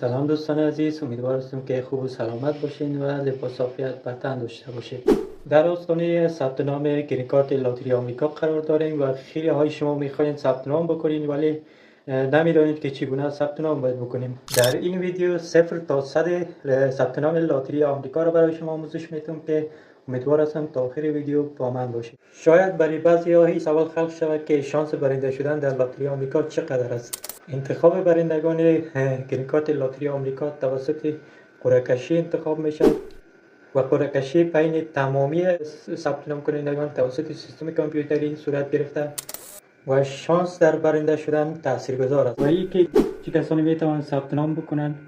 سلام دوستان عزیز، امیدوارم که خوب و سلامت باشین و لباس عافیت بر تن داشته باشید. در آستانه ثبت نام گرین کارت لاتاری آمریکا قرار داریم و خیلی های شما میخواین ثبت نام بکنین ولی نمیدانید که چگونه ثبت نام باید بکنیم. در این ویدیو 0 تا 100 ثبت نام لاتاری آمریکا را برای شما آموزش میدم که امیدوار هستم تا آخر ویدیو با من باشید. شاید برای بعضی‌ها این سوال خلق شود که شانس برنده شدن در لاتاری آمریکا چقدر است. انتخاب برندگان گرین کارت لاتاری آمریکا توسط قرعه کشی انتخاب می شود و قرعه کشی بین تمامی ثبت نام کنندگان توسط سیستم کامپیوتری صورت گرفته و شانس در برنده شدن تاثیرگذار است. و اینکه چه کسانی می توانند ثبت نام بکنند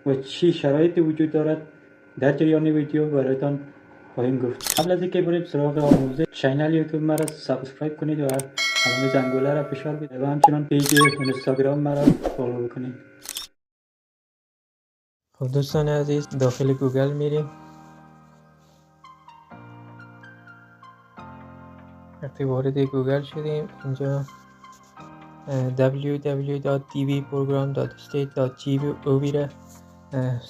و چه شرایطی وجود دارد در جریان ویدیو برایتان خواهیم گفت. قبل از اینکه بریم سراغ آموزش، کانال یوتیوب مرا سابسکرایب کنید و علامه زنگوله را فشار بدید و همچنان پیج اینستاگرام مرا فالو کنید. خب دوستان عزیز، داخل گوگل میریم. وقتی وارد گوگل شدیم اینجا www.tvprogram.state.gov را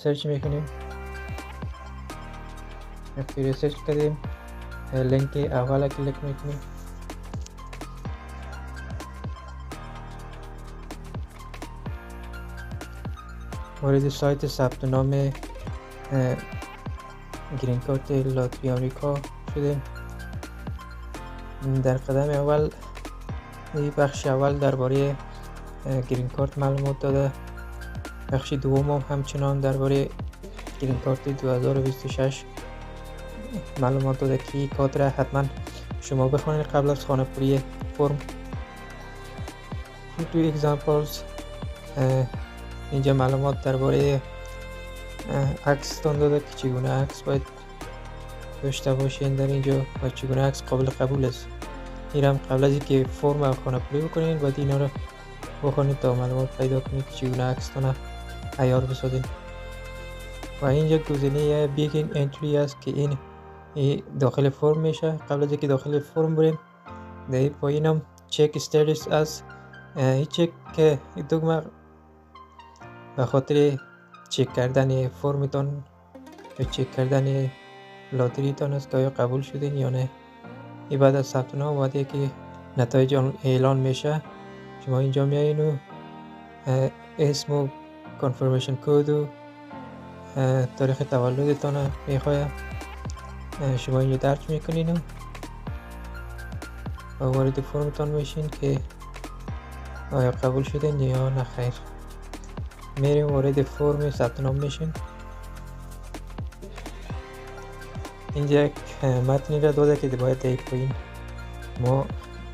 سرچ میکنیم. وقتی ریسرچ کردیم لینک اول کلیک میکنیم. وارد سایت ثبت نام گرین کارت لاتاری آمریکا شدیم. در قدم اول بخش اول درباره گرین کارت معلومات داده. بخش دوم هم همچنان درباره گرین کارت 2026 معلومات داده که کارت را حتما شما بخونید قبل از خانه پوری فرم. تو اگزامپلز اینجا معلومات درباره عکس داده که چگونه عکس باید داشته باشین در اینجا و چگونه عکس قابل قبول است. این هم قبل از اینکه فرم و خانه پوری بکنین باید اینا رو بخونید تا معلومات پیدا کنید که چگونه عکس تونه عیار بسازین. و اینجا گزینه بیگین انتری است که این داخل فرم میشه. قبل از اینکه داخل فرم بریم در پایین هم چک استاتس است. این چک که دکمه به خاطر چک کردن فرمتان یا چک کردن لاتریتان است که آیا قبول شدین یا نه. این بعد از ثبت نام وقتی که نتایج اعلان میشه شما اینجا میایین و اسم و کانفرمیشن کد و تاریخ تولدتان میخواد شما اینجا درج میکنین و وارد فرمتان میشین که آیا قبول شدین یا نه خیر. میریم وارد فرم ثبت نام میشیم. اینجا یک متنی را داده که باید در پایین ما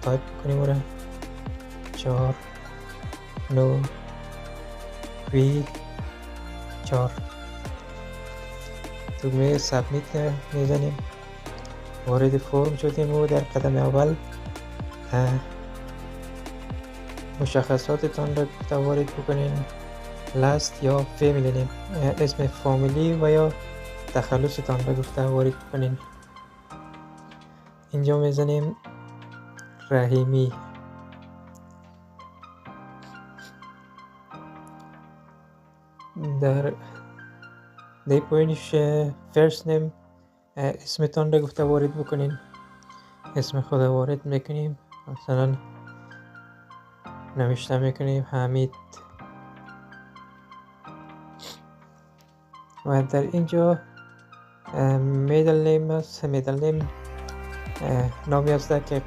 تایپ کنیم و 4 9 4 دکمه سابمیت میزنیم. وارد فرم شدیم و در قدم اول مشخصاتتان را وارد بکنین. لاست یا فامیلی نیم، اسم فامیلی و یا تخلصتان را گفته وارد کنین. اینجا میزنیم رحیمی. در پایینش فرست نیم اسمتان را گفته وارد بکنین. اسم خود وارد میکنیم، مثلا نوشته میکنیم حمید. و در اینجا میدل نیم است. میدل نیم نامی است که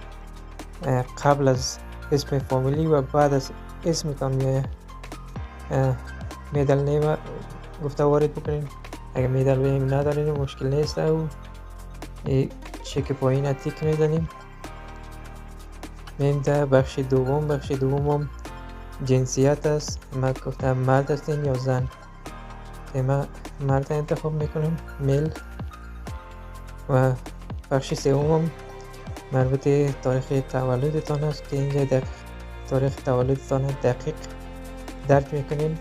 قبل از اسم فامیلی و بعد از اسمتان میایه. میدل نیم گفته وارد بکنین. اگر میدل نیم ندارین مشکل نیست و چک پایین تیک میزنیم. میم در بخش دوم. بخش دوم جنسیت است. ما گفتم مرد هستین یا زن. ما مرد انتخاب میکنیم، میل. و بخش سوم مربوط تاریخ تولدتان است که اینجا تاریخ تولدتان دقیق درج میکنین.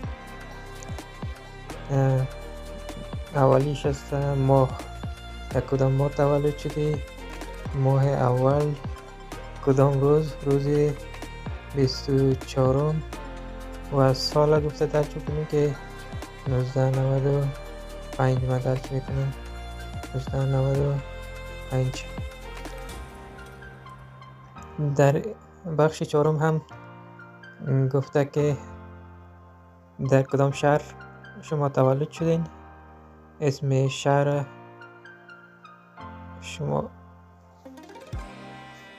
اولیش است ماه، کدام ماه تولد شدی، ماه اول کدام روز 24 و سال گفته درج کنیم که 1995 ما درک میکنیم. 1995. در بخش چهارم هم گفته که در کدام شهر شما تولد شدین. اسم شهر شما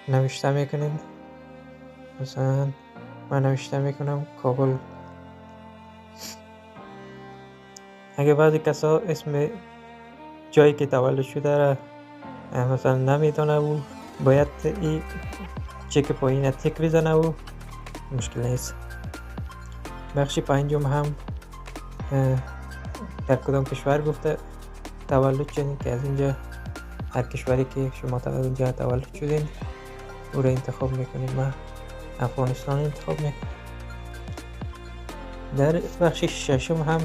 نوشته میکنین. مثلا من نوشته میکنم کابل. اگه بعضی کسا اسم جایی که تولد شده را مثلا نمیدونه و باید این چک پایین تک بزنه و مشکل نیست. بخش پنجم هم در کدام کشور گفته تولد شدین، که از اینجا هر کشوری که شما در اونجا تولد شدین او را انتخاب میکنید. من افغانستان انتخاب میکنم. در بخش ششم هم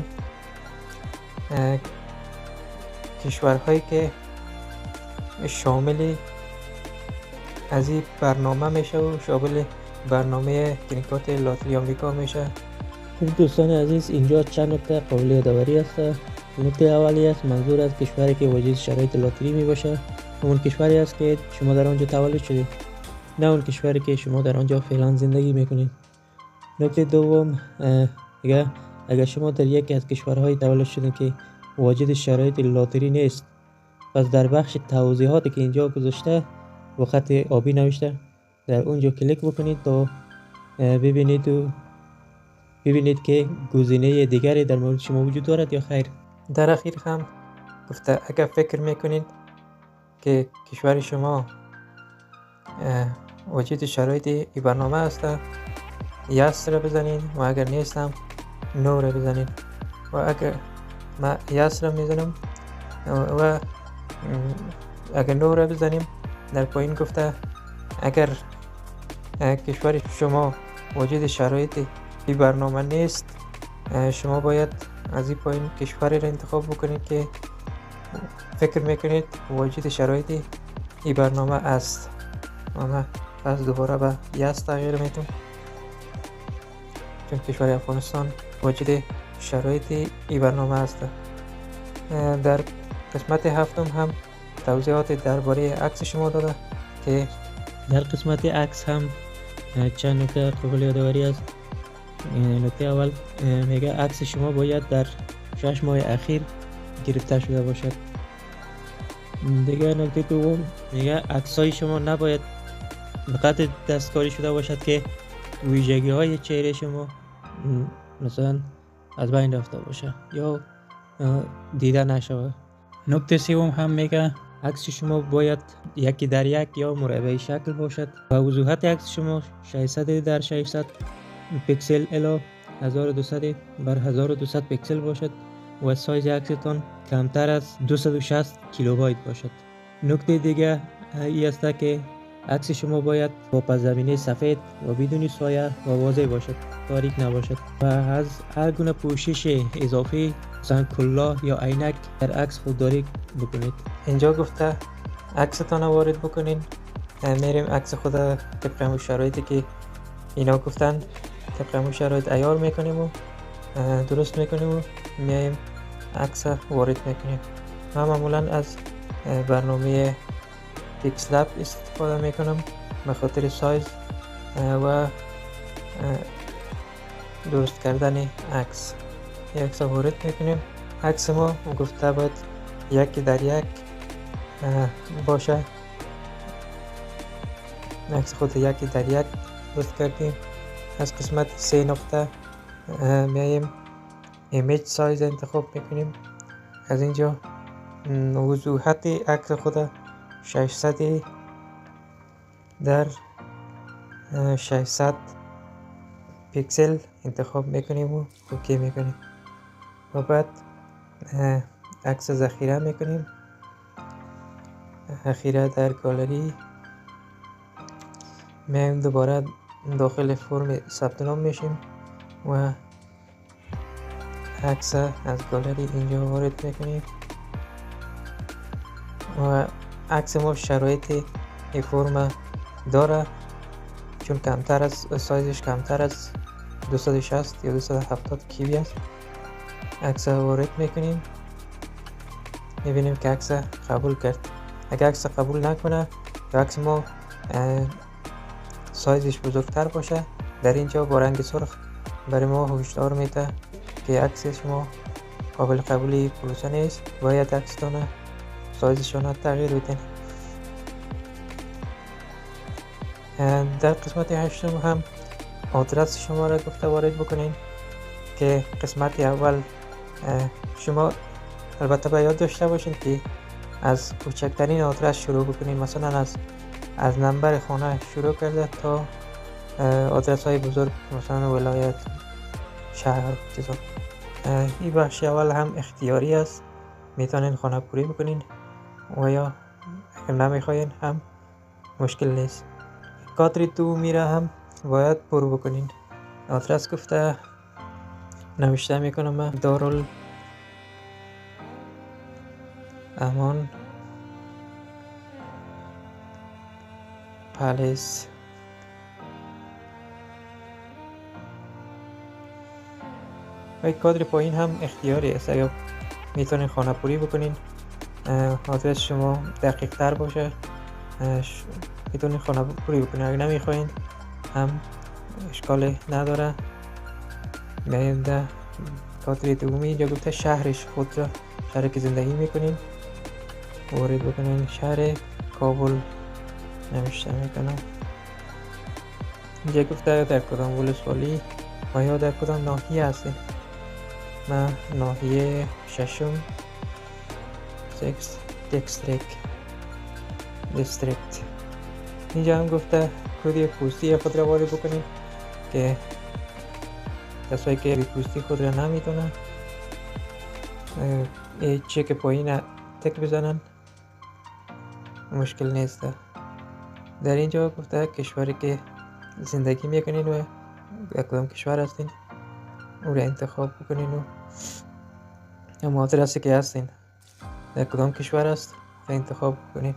کشورهایی که شامل از این برنامه میشه و شامل برنامه گرین لاتری آمریکا میشه. خب دوستان عزیز، اینجا چند نکته قابل یادآوری است. نکته اولی است منظور از کشوری که واجد شرایط لاتری می باشه اون کشوری است که شما در آنجا تولد شدید، نه اون کشوری که شما در آنجا فعلا زندگی میکنید. نکته دوم، اگر شما در یکی از کشورهای تولد شدید که واجد شرایط لاتری نیست، پس در بخش توضیحاتی که اینجا گذاشته با خط آبی نوشته در اونجا کلیک بکنید تا ببینید که گزینه دیگری در مورد شما وجود دارد یا خیر. در اخیر هم گفته اگر فکر میکنید که کشور شما وجود شرایط ای برنامه است، یس را بزنید و اگر نیست هم نو را بزنید. و اگر ما یس را میزنم و اگر نو را بزنیم در پایین گفته اگر کشور شما وجود شرایط ای برنامه نیست، شما باید از این پایین کشوری را انتخاب بکنید که فکر میکنید وجود شرایط ای برنامه است. و من پس دوباره به یس تغییر میتونم چون کشور افغانستان وجود شرایط ای برنامه است. در قسمت هفتم هم توضیحات درباره عکس شما داده که در قسمت عکس هم چند نکته قابل یادآوری است. نکته اول میگه عکس شما باید در 6 ماه اخیر گرفته شده باشد. دیگه نکته دوم میگه عکسای شما نباید فقط دستکاری شده باشد که ویژگی های چهره شما مثلا از بین رفته باشه یا دیده نشود. نکته سوم هم میگه عکس شما باید یکی در یک یا مربع شکل باشد و وضوحیت عکس شما 600 در 600 پیکسل الی 1200 بر 1200 پیکسل باشد و سایز عکستان کمتر از 260 کیلوبایت باشد. نکته دیگه این است که عکس شما باید با پس‌زمینه سفید و بدون سایه و واضح باشد، تاریک نباشد و از هر گونه پوشش اضافی مثلا کلاه یا عینک در عکس خودداری بکنید. اینجا گفته عکستان وارد بکنین. میریم عکس خود طبق همون شرایطی که اینا گفتن طبق همون شرایط عیار میکنیم و درست میکنیم و میایم عکس وارد میکنیم. من معمولا از برنامه پیکسلپ استفاده میکنم به خاطر سایز و درست کردن عکس. عکس وارد میکنیم. عکس ما گفته باید یکی در یک باشه. عکس خود یکی در یک درست کردیم. از قسمت 3 نقطه میایم ایمیج سایز انتخاب میکنیم. از اینجا وضوحیت عکس خود 600 در 600 پیکسل انتخاب میکنیم و اوکی میکنیم و بعد عکس ذخیره میکنیم. ذخیره در گالری میایم دوباره داخل فرم ثبت نام میشیم و عکس از گالری اینجا وارد میکنیم و عکس ما شرایط این فرم داره چون کمتر از سایزش کمتر از 260 یا 270 کیبی است. عکس وارد میکنیم، میبینیم که عکس قبول کرد. اگر عکس قبول نکنه یا عکس ما سایزش بزرگتر باشه، در اینجا با رنگ سرخ برای ما هشدار میده که عکس شما قابل قبولی پروسه نیست، باید عکستان سایزشان تغییر بدین. در قسمت هشتم هم آدرس شما را گفته وارد بکنین که قسمت اول شما البته باید داشته باشین که از کوچکترین آدرس شروع بکنین، مثلا از نمبر خانه شروع کرده تا آدرس های بزرگ مثلا ولایت، شهر، چیزا. این بخش اول هم اختیاری است، میتونین خانه پوری بکنین و یا اگر نمیخواین هم مشکل نیست. کادر دو میره هم باید پر بکنین. آدرس گفته نوشته میکنم من دارال امان پالیس. و کادر پایین هم اختیاری است، اگر میتونین خانه پوری بکنین، آدرس شما دقیق تر باشه میتونین خانه پوری بکنین. اگر نمیخواین هم اشکال نداره. میایم در کادر دومی، اینجا گفته شهرش خود را، شهری که زندگی میکنین وارد بکنین. شهر کابل نوشته میکنم. اینجا گفته در کدام ولسوالی و یا در کدام ناحیه هستین. من ناحیه ششم، 6 دیستریکت. اینجا هم گفته کد پستی خود را وارد بکنین که کسایی که پستی خود را نمیدونن چک پایین تک بزنن، مشکل نیست. در اینجا گفته کشوری که زندگی میکنین و کدام کشور هستین او را انتخاب بکنین و آدرسی که هستین در کدام کشور است را انتخاب بکنین.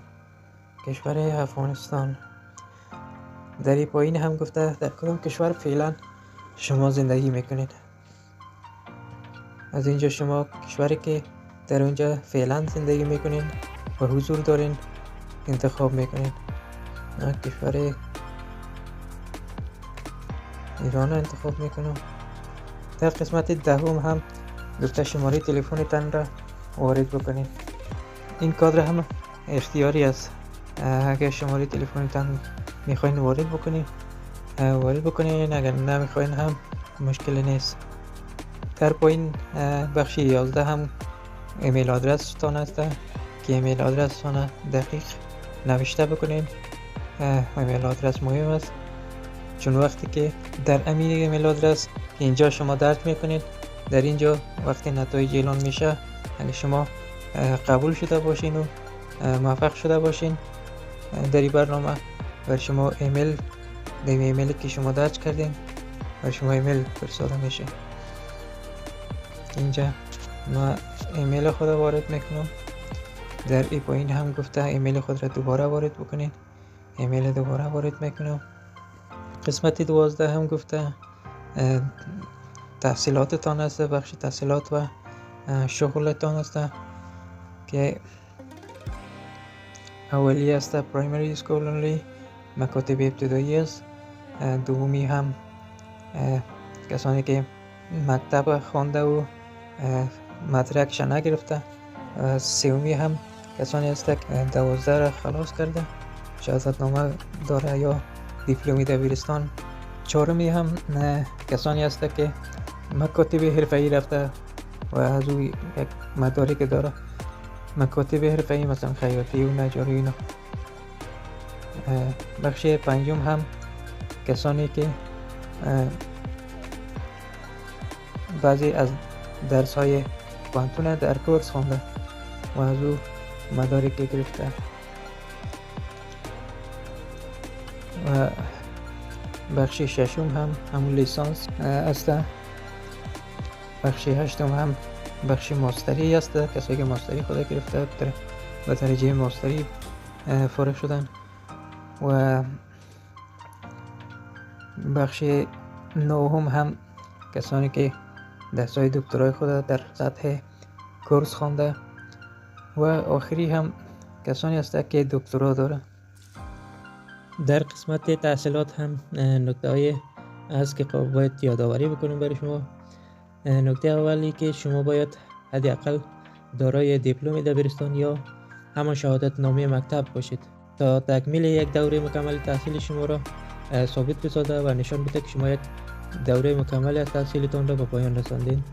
کشور افغانستان. در این پایین هم گفته در کدام کشور فعلا شما زندگی میکنین. از اینجا شما کشوری که در اونجا فعلا زندگی میکنین و حضور دارین انتخاب میکنین. من کشور ایران انتخاب میکنم. در قسمت دهم هم گفته شماره تلفن تان را وارد بکنین. این کادر هم اختیاری است، اگر شماره تلفن تان میخواین وارد بکنین، اگر نمیخواین هم مشکل نیست. در پایین بخش 11 هم ایمیل آدرس تان است که ایمیل آدرس تان دقیق نوشته بکنین. ایمیل آدرس مهم است، چون وقتی که در امین ایمیل آدرس که اینجا شما درج میکنید، در اینجا وقتی نتایج اعلان میشه اگه شما قبول شده باشین و موفق شده باشین در این برنامه، بر شما ایمیلی که شما درج کردین بر شما ایمیل فرستاده میشه. اینجا ما ایمیل خود وارد میکنم. در این پایین هم گفته ایمیل خود را دوباره وارد بکنین. ایمیل دوباره وارد میکنم. قسمت 12 هم گفته تحصیلاتتان است، بخش تحصیلات و شغلتان است که اولی است پرایمری اسکول اونلی، مکاتب ابتدایی است. دومی هم کسانی که مکتب خوانده و مدرکش نگرفته. سومی هم کسانی است که 12 را خلاص کرده، شهادتنامه داره یا دیپلمی دبیرستان. چهارمی هم کسانی است که مکاتب حرفه‌ای رفته و از او یک مدارک داره، مکاتب حرفه‌ای مثلا خیاطی و نجاری اینا. بخش پنجم هم کسانی که بعضی از درس های پانتون در کورس خونده و از او مدارک گرفته. و بخش ششم هم همون لیسانس است. بخش هشتم هم بخش ماستری است، کسایی که ماستری خود گرفته به درجه ماستری فارغ شدن. و بخش نهم هم کسانی که درس‌های دکترای خود در سطح کورس خوانده و آخری هم کسانی هستند که دکترا داره. در قسمت تحصیلات هم نکته‌های از که باید یادآوری بکنیم برای شما. نکته اولی که شما باید حداقل دارای دیپلم دبیرستان یا همان شهادت نامه مکتب باشید تا تکمیل یک دوره مکمل تحصیل شما را ثابت بسازد و نشان بده که شما یک دوره مکمل از تحصیلتان را به پایان رساندین.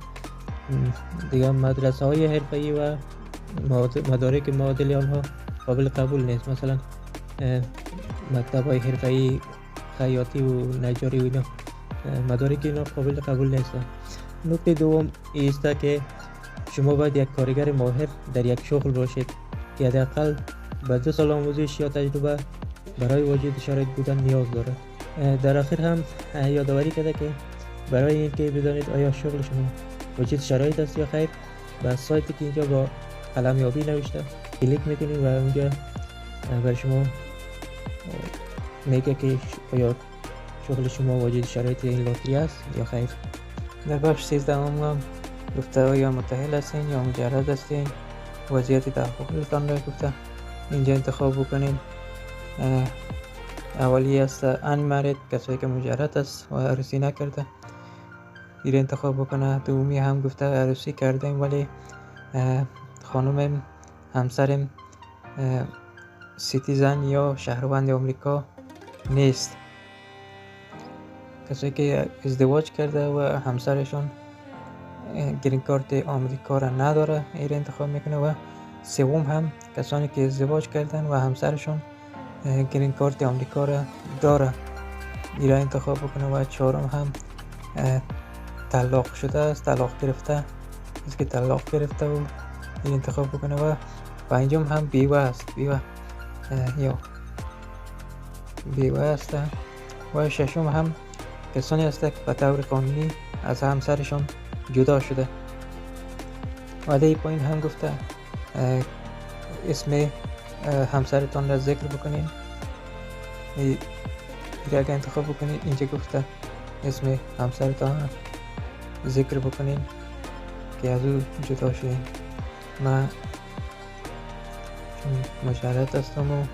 دیگه مدرسه های حرفه‌ای و مدارک معادل آنها قابل قبول نیست. مثلا مکتب های حرفه‌ای خیاطی و نجاری و اینا مدارک اینا قابل قبول نیست. نکته دوم است که شما باید یک کارگر ماهر در یک شغل باشید که حداقل به 2 سال آموزش یا تجربه برای وجود شرایط بودن نیاز دارد. در آخر هم یادآوری کرده که برای اینکه بدانید آیا شغل شما وجود شرایط است یا خیر، به سایتی که اینجا با قلم یابی نوشته کلیک میکنید و اونجا برای شما میگه که آیا شغل شما وجود شرایط این لاتری است یا خیر. در بخش 13 هم گفته آیا متأهل هستین یا مجرد هستین، وضعیت تحققتان را گفته اینجا انتخاب بکنین. اولی است unmarried، کسایی که مجرد است و عروسی نکرده این انتخاب بکنه. دومی هم گفته عروسی کردیم ولی خانم همسرم سیتیزن یا شهروند آمریکا نیست. کسایی که ازدواج کرده و همسرشون گرین کارت آمریکا را نداره این انتخاب میکنه. و سوم هم کسانی که ازدواج کردن و همسرشون گرین کارت آمریکا را داره این را انتخاب بکنه. و چهارم هم طلاق شده است، طلاق گرفته است که طلاق گرفته و این انتخاب بکنه. و پنجم هم بیوه است، بیوه است. و ششم هم کسانی است که به طور قانونی از همسرشون جدا شده. و در پایین هم گفته اسم همسرتان را ذکر بکنین. این را اگر انتخاب بکنین اینجا گفته اسم همسرتان ذکر بکنین که از او جدا شدین. من مجرد هستم و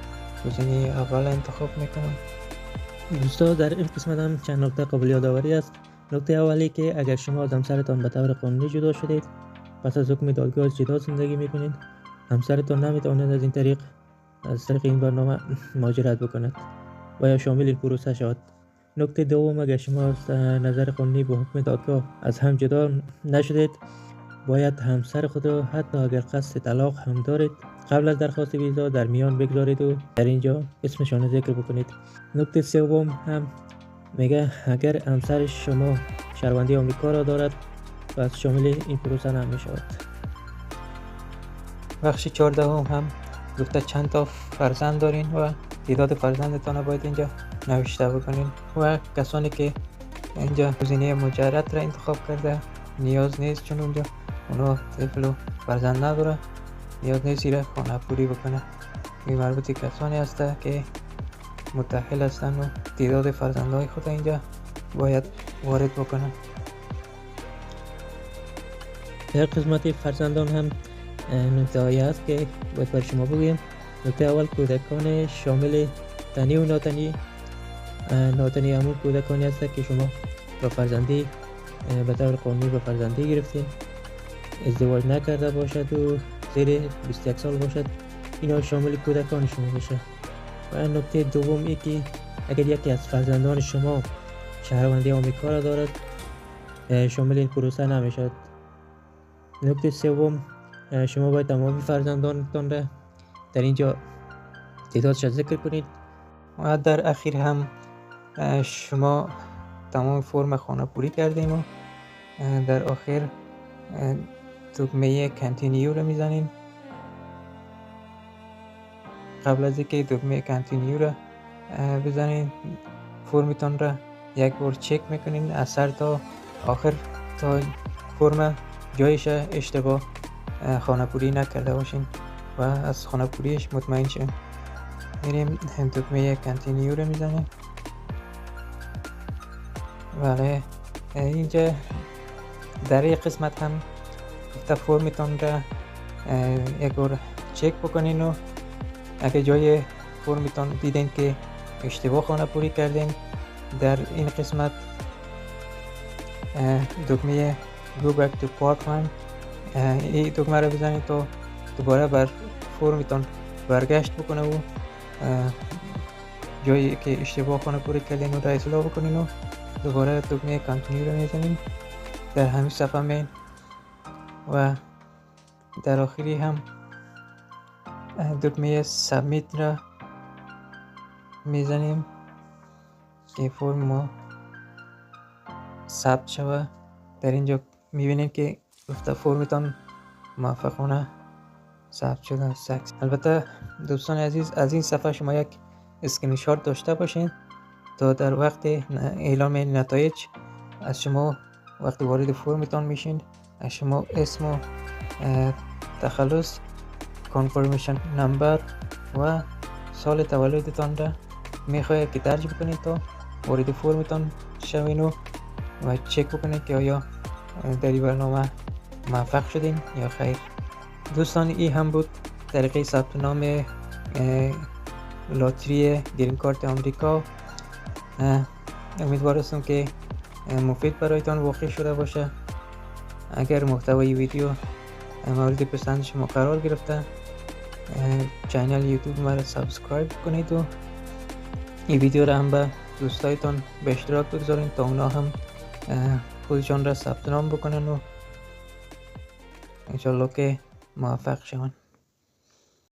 گزینه اول انتخاب میکنم. دوستا در این قسمت هم چند نکته قابل یادآوری است. نکته اولی که اگر شما از همسرتان به طور قانونی جدا شدید، پس از حکم دادگاه جدا زندگی میکنید، همسرتان نمیتواند از طریق این برنامه مهاجرت بکند و یا شامل این پروسه شود. نکته دوم، اگر شما از نظر قانونی به حکم دادگاه از هم جدا نشدید، باید همسر خود را حتی اگر قصد طلاق هم دارید قبل از درخواست ویزا در میان بگذارید و در اینجا اسمشان ذکر بکنید. نکته سوم هم میگه اگر همسر شما شهروندی آمریکا را دارد پس شامل این پروسه نمی شود. بخش 14 هم گفته چند تا فرزند دارین و تعداد فرزندتان را باید اینجا نوشته بکنین. و کسانی که اینجا گزینه مجرد را انتخاب کرده نیاز نیست، چون اونجا اونا طفل و فرزند نداره، نیاز نیست را خانه پوری بکنه. این مربوط کسانی هسته که متأهل هستن و تعداد فرزندهای خود اینجا باید وارد بکنن. در قسمت فرزندان هم نکته‌هایی هست که باید بر شما بگویم. نکته اول، کودکان شامل تنی و ناتنی. ناتنی همون کودکانی هست که شما با فرزندی به طور قانونی به فرزندی گرفتین، ازدواج نکرده باشد و زیر 21 سال باشد، اینا شامل کودکان شما بشه. و نکته دوم ای که اگر یکی از فرزندان شما شهروندی آمریکا را دارد شامل این پروسه نمیشد. نکته سوم، شما باید تمامی فرزندانتان را در اینجا تعدادش ذکر کنید. و در اخیر هم شما تمام فرم خانه پوری کردیم و در آخر دکمه کانتینیو رو میزنین. قبل از اینکه دکمه کانتینیو رو بزنین فرمتان را یک بار چک میکنین از سر تا آخر تا فرم جایش اشتباه خانه پوری نکرده باشین و از خانه پوریش مطمئن شین. میریم دکمه کانتینیو رو میزنیم. بله اینجا در این قسمت هم گفته فرمتان را یک بار چک بکنین و اگه جای فرمتان دیدین که اشتباه خانه پوری کردین، در این قسمت دکمه Go back to part 1 این دکمه را بزنید تا دوباره بر فرمتان برگشت بکنه و جایی که اشتباه خانه پوری کردین و را اصلاح بکنین و دوباره دکمه کانتینیو را میزنین. در همین صفحه مین و در آخری هم دکمه سابمیت را میزنیم که فرم ما ثبت شود. در اینجا میبینید که گفته فرمتان موفقانه ثبت شده است. البته دوستان عزیز، از این صفحه شما یک اسکرین شات داشته باشین تا در وقت اعلام نتایج از شما وقتی وارد فرمتان میشین از شما اسم و تخلص، کانفرمیشن نمبر و سال تولدتان را میخواهید که درج بکنید تا وارد فرمتان شوین و چک بکنید که آیا در این برنامه موفق شدین یا خیر. دوستان این هم بود طریقه ثبت نام لاتری گرین کارت آمریکا. امیدوار هستم که مفید برایتان واقع شده باشه. اگر محتوای ویدیو مورد پسند شما قرار گرفته، چینل یوتیوب ما را سابسکرایب کنید و این ویدیو را هم به دوستایتان به اشتراک بگذارید تا اونا هم خودشان را ثبت نام بکنن و انشالله که موفق شوند.